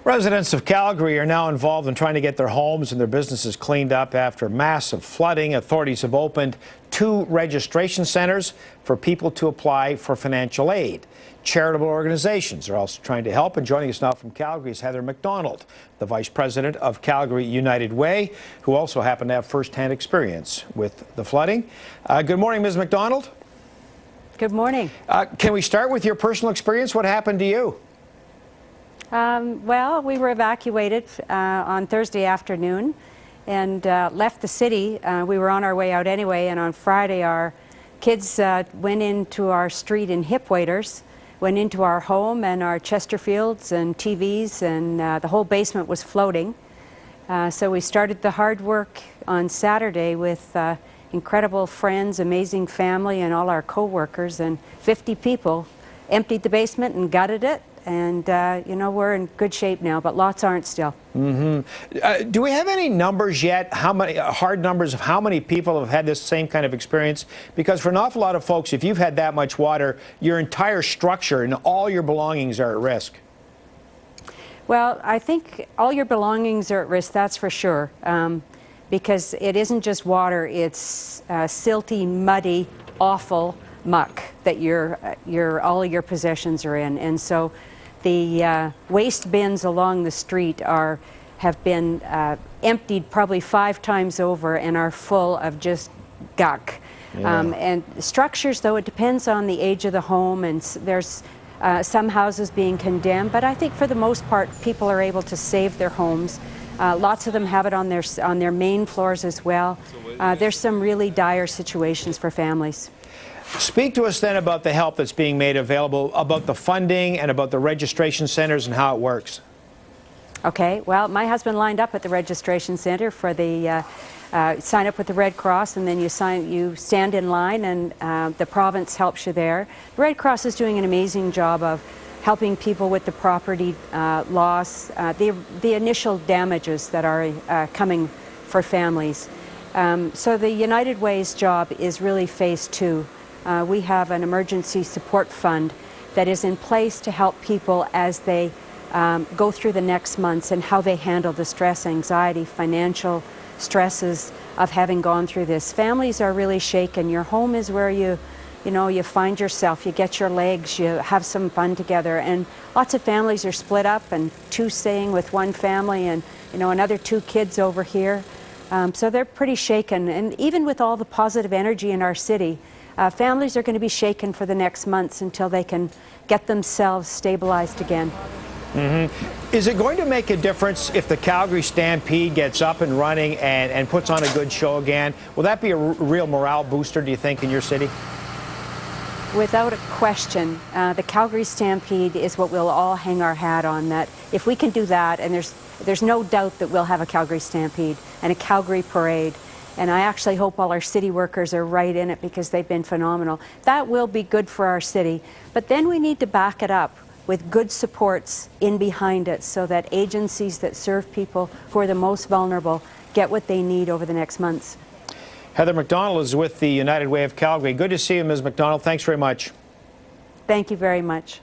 Residents of Calgary are now involved in trying to get their homes and their businesses cleaned up after massive flooding. Authorities have opened 2 registration centers for people to apply for financial aid. Charitable organizations are also trying to help. And joining us now from Calgary is Heather MacDonald, the Vice President of Calgary United Way, who also happened to have first-hand experience with the flooding. Good morning, Ms. MacDonald. Good morning. Can we start with your personal experience? What happened to you? Well, we were evacuated on Thursday afternoon and left the city. We were on our way out anyway, and on Friday our kids went into our street in hip waders, went into our home and our Chesterfields and TVs, and the whole basement was floating. So we started the hard work on Saturday with incredible friends, amazing family, and all our co-workers, and 50 people emptied the basement and gutted it. And, you know, we're in good shape now, but lots aren't still. Do we have any numbers yet, hard numbers of how many people have had this same kind of experience? Because for an awful lot of folks, if you've had that much water, your entire structure and all your belongings are at risk. Well, I think all your belongings are at risk, that's for sure. Because it isn't just water, it's silty, muddy, awful muck that all your possessions are in. And so the waste bins along the street have been emptied probably 5 times over and are full of just gunk. Yeah. And structures, though, it depends on the age of the home, and there's some houses being condemned, but I think for the most part people are able to save their homes. Lots of them have it on their main floors as well. There's some really dire situations for families. Speak to us then about the help that's being made available, about the funding and about the registration centers and how it works. Okay, well, my husband lined up at the registration center for the sign up with the Red Cross, and then you stand in line, and the province helps you there. The Red Cross is doing an amazing job of helping people with the property loss, the initial damages that are coming for families. So the United Way's job is really phase 2. We have an emergency support fund that is in place to help people as they go through the next months and how they handle the stress, anxiety, financial stresses of having gone through this. Families are really shaken. Your home is where you find yourself, you get your legs, you have some fun together, and lots of families are split up, and 2 staying with one family, and another 2 kids over here. So they're pretty shaken, and even with all the positive energy in our city, families are going to be shaken for the next months until they can get themselves stabilized again. Is it going to make a difference if the Calgary Stampede gets up and running and puts on a good show again? Will that be a real morale booster, do you think, in your city? Without a question, the Calgary Stampede is what we'll all hang our hat on. That if we can do that, and there's no doubt that we'll have a Calgary Stampede and a Calgary Parade, and I actually hope all our city workers are right in it because they've been phenomenal. That will be good for our city, but then we need to back it up with good supports in behind it so that agencies that serve people who are the most vulnerable get what they need over the next months. Heather MacDonald is with the United Way of Calgary. Good to see you, Ms. MacDonald. Thanks very much. Thank you very much.